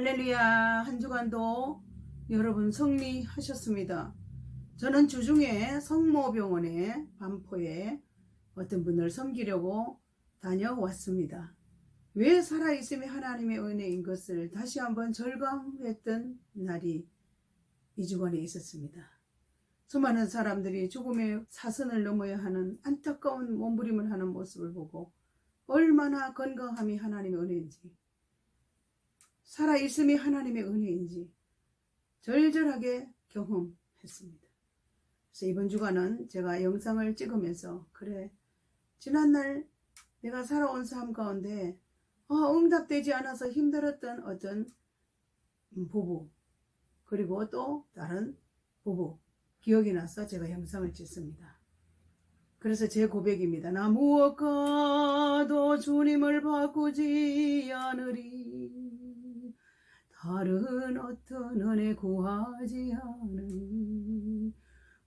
할렐루야. 한 주간도 여러분 승리하셨습니다. 저는 주중에 성모병원에 반포에 어떤 분을 섬기려고 다녀왔습니다. 왜 살아있음이 하나님의 은혜인 것을 다시 한번 절감했던 날이 이 주간에 있었습니다. 수많은 사람들이 죽음의 사선을 넘어야 하는 안타까운 몸부림을 하는 모습을 보고 얼마나 건강함이 하나님의 은혜인지, 살아있음이 하나님의 은혜인지 절절하게 경험했습니다. 그래서 이번 주간은 제가 영상을 찍으면서 그래, 지난날 내가 살아온 삶 가운데 응답되지 않아서 힘들었던 어떤 부부, 그리고 또 다른 부부 기억이 나서 제가 영상을 찍습니다. 그래서 제 고백입니다. 나 무엇과도 주님을 바꾸지 않으리, 다른 어떤 은혜 구하지 않으리,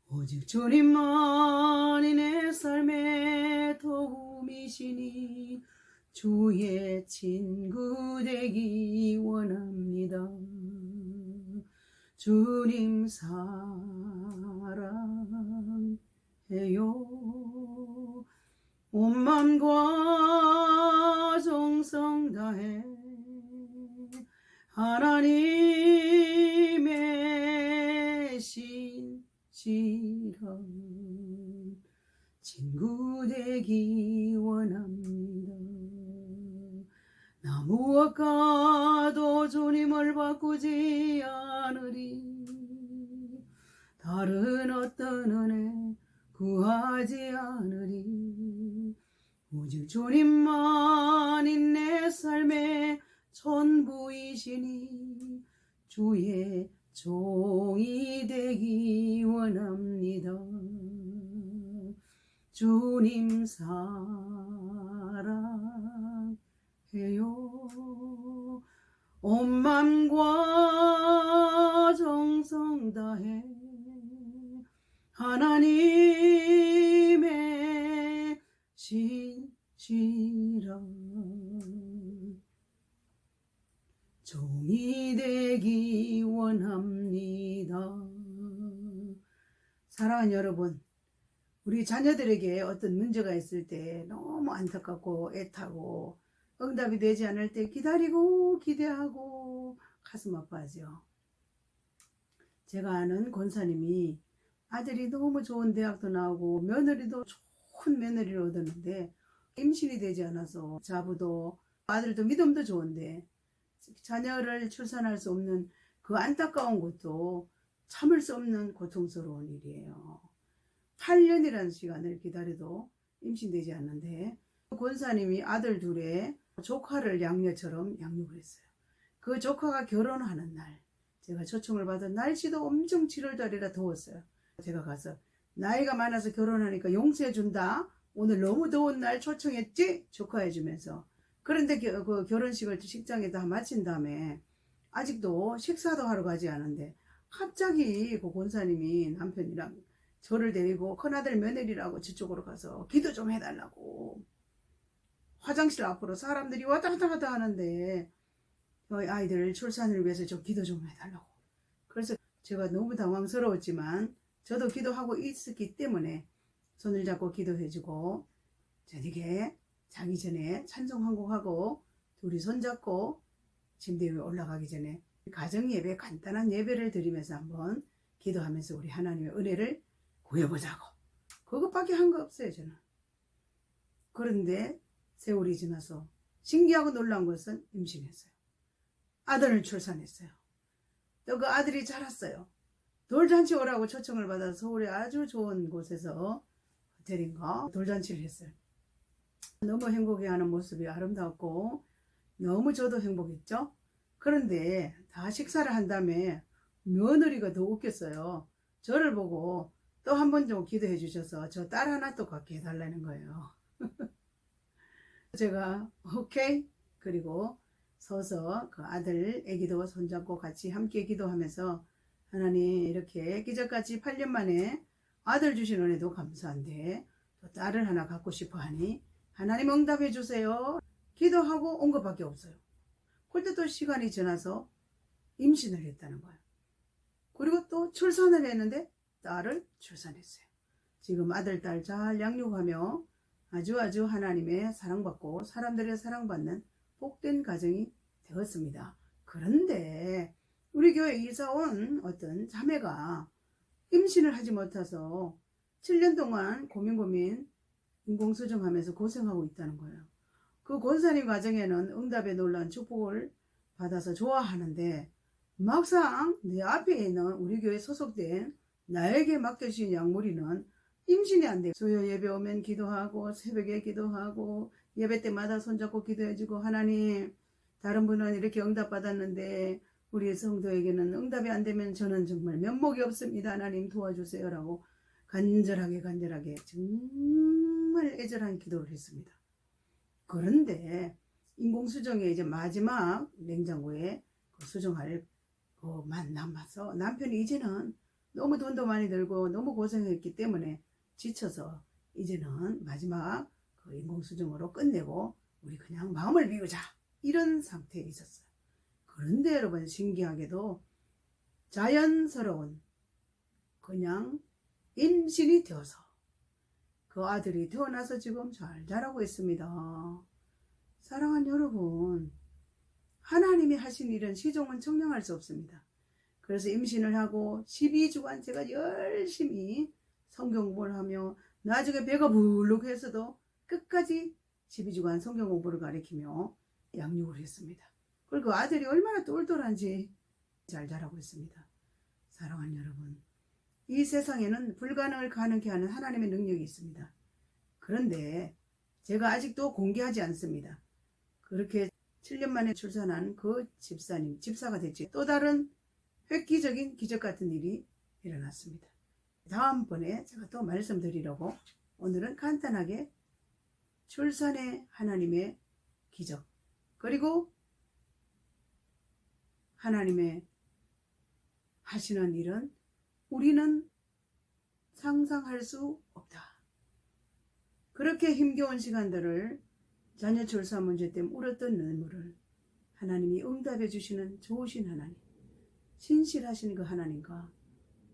오직 주님만이 내 삶의 도움이시니 주의 친구 되기 원합니다. 주님 사랑해요. 온 맘과 정성 다해 하나님의 신실한 친구 되기 원합니다. 나 무엇과도 주님을 바꾸지 않으리, 다른 어떤 은혜 구하지 않으리, 오직 주님만이 내 삶의 전부이시니 주의 종이 되기 원합니다. 주님 사랑해요. 온 맘과 정성 다해 하나님의 신실한 종이 되기 원합니다. 사랑하는 여러분, 우리 자녀들에게 어떤 문제가 있을 때 너무 안타깝고 애타고 응답이 되지 않을 때 기다리고 기대하고 가슴 아파하죠. 제가 아는 권사님이 아들이 너무 좋은 대학도 나오고 며느리도 좋은 며느리를 얻었는데 임신이 되지 않아서 자부도 아들도 믿음도 좋은데 자녀를 출산할 수 없는 그 안타까운 것도 참을 수 없는 고통스러운 일이에요. 8년이라는 시간을 기다려도 임신되지 않는데 권사님이 아들 둘에 조카를 양녀처럼 양육을 했어요. 그 조카가 결혼하는 날 제가 초청을 받은 날씨도 엄청 7월달이라 더웠어요. 제가 가서 나이가 많아서 결혼하니까 용서해준다, 오늘 너무 더운 날 초청했지? 축하해주면서. 그런데 그 결혼식을 식장에 다 마친 다음에 아직도 식사도 하러 가지 않은데 갑자기 그 권사님이 남편이랑 저를 데리고 큰아들 며느리라고 저쪽으로 가서 기도 좀 해달라고, 화장실 앞으로 사람들이 왔다 갔다 하는데 아이들 출산을 위해서 좀 기도 좀 해달라고. 그래서 제가 너무 당황스러웠지만 저도 기도하고 있었기 때문에 손을 잡고 기도해주고 저녁에 자기 전에 찬송 한 곡하고 둘이 손잡고 침대 위에 올라가기 전에 가정 예배, 간단한 예배를 드리면서 한번 기도하면서 우리 하나님의 은혜를 구해보자고. 그것밖에 한 거 없어요, 저는. 그런데 세월이 지나서 신기하고 놀라운 것은 임신했어요. 아들을 출산했어요. 또 그 아들이 자랐어요. 돌잔치 오라고 초청을 받아서 서울에 아주 좋은 곳에서 호텔인가 돌잔치를 했어요. 너무 행복해하는 모습이 아름다웠고 너무 저도 행복했죠. 그런데 다 식사를 한 다음에 며느리가 더 웃겼어요. 저를 보고 또 한 번 좀 기도해 주셔서 저 딸 하나 또 갖게 해달라는 거예요. 제가 오케이, 그리고 서서 그 아들 애기도 손잡고 같이 함께 기도하면서 하나님, 이렇게 기적같이 8년 만에 아들 주신 은혜도 감사한데 또 딸을 하나 갖고 싶어 하니 하나님 응답해 주세요. 기도하고 온 것밖에 없어요. 그때 또 시간이 지나서 임신을 했다는 거예요. 그리고 또 출산을 했는데 딸을 출산했어요. 지금 아들, 딸 잘 양육하며 아주 하나님의 사랑받고 사람들의 사랑받는 복된 가정이 되었습니다. 그런데 우리 교회 이사 온 어떤 자매가 임신을 하지 못해서 7년 동안 고민 인공수정하면서 고생하고 있다는 거예요. 그 권사님 가정에는 응답의 놀라운 축복을 받아서 좋아하는데 막상 내 앞에 있는 우리 교회 소속된 나에게 맡겨주신 양무리는 임신이 안 돼. 수요 예배 오면 기도하고 새벽에 기도하고 예배 때마다 손잡고 기도해주고 하나님 다른 분은 이렇게 응답 받았는데 우리 성도에게는 응답이 안 되면 저는 정말 면목이 없습니다. 하나님 도와주세요 라고 간절하게 정말 애절한 기도를 했습니다. 그런데 인공수정에 이제 마지막 냉장고에 수정할 것만 남아서 남편이 이제는 너무 돈도 많이 들고 너무 고생했기 때문에 지쳐서 이제는 마지막 그 인공수정으로 끝내고 우리 그냥 마음을 비우자 이런 상태에 있었어요. 그런데 여러분 신기하게도 자연스러운 그냥 임신이 되어서 그 아들이 태어나서 지금 잘 자라고 있습니다. 사랑하는 여러분, 하나님이 하신 일은 시종은 청량할 수 없습니다. 그래서 임신을 하고 12주간 제가 열심히 성경 공부를 하며 나중에 배가 불룩해서도 끝까지 12주간 성경 공부를 가리키며 양육을 했습니다. 그리고 아들이 얼마나 똘똘한지 잘 자라고 있습니다. 사랑하는 여러분, 이 세상에는 불가능을 가능케 하는 하나님의 능력이 있습니다. 그런데 제가 아직도 공개하지 않습니다. 그렇게 7년 만에 출산한 그 집사가 됐지. 또 다른 획기적인 기적 같은 일이 일어났습니다. 다음번에 제가 또 말씀드리려고 오늘은 간단하게 출산의 하나님의 기적 그리고 하나님의 하시는 일은 우리는 상상할 수 없다. 그렇게 힘겨운 시간들을 자녀 출산 문제 때문에 울었던 눈물을 하나님이 응답해 주시는 좋으신 하나님, 신실하신 그 하나님과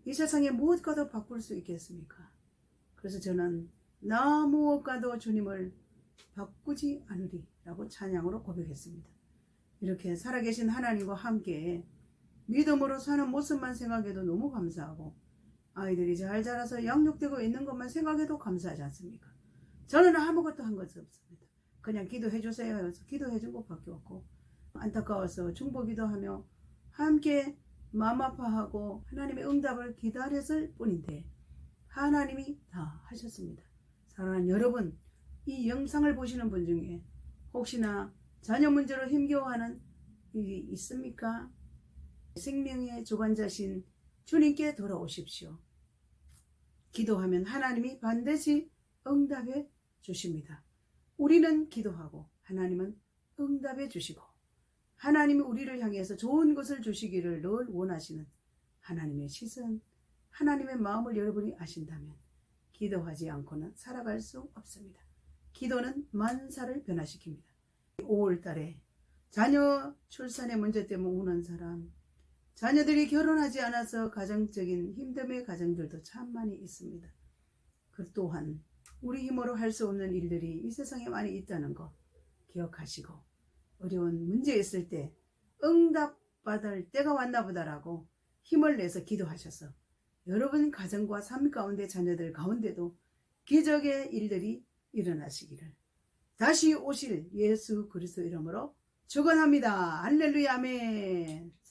이 세상에 무엇과도 바꿀 수 있겠습니까? 그래서 저는 나 무엇과도 주님을 바꾸지 않으리 라고 찬양으로 고백했습니다. 이렇게 살아계신 하나님과 함께 믿음으로 사는 모습만 생각해도 너무 감사하고 아이들이 잘 자라서 양육되고 있는 것만 생각해도 감사하지 않습니까? 저는 아무것도 한 것이 없습니다. 그냥 기도해 주세요 해서 기도해 준 것밖에 없고 안타까워서 중보기도 하며 함께 마음 아파하고 하나님의 응답을 기다렸을 뿐인데 하나님이 다 하셨습니다. 사랑하는 여러분, 이 영상을 보시는 분 중에 혹시나 자녀 문제로 힘겨워하는 일이 있습니까? 생명의 주관자신 주님께 돌아오십시오. 기도하면 하나님이 반드시 응답해 주십니다. 우리는 기도하고 하나님은 응답해 주시고 하나님이 우리를 향해서 좋은 것을 주시기를 늘 원하시는 하나님의 시선, 하나님의 마음을 여러분이 아신다면 기도하지 않고는 살아갈 수 없습니다. 기도는 만사를 변화시킵니다. 5월달에 자녀 출산의 문제 때문에 우는 사람, 자녀들이 결혼하지 않아서 가정적인 힘듦의 가정들도 참 많이 있습니다. 그 또한 우리 힘으로 할 수 없는 일들이 이 세상에 많이 있다는 거 기억하시고 어려운 문제 있을 때 응답받을 때가 왔나 보다라고 힘을 내서 기도하셔서 여러분 가정과 삶 가운데 자녀들 가운데도 기적의 일들이 일어나시기를 다시 오실 예수 그리스도 이름으로 축원합니다. 할렐루야 아멘.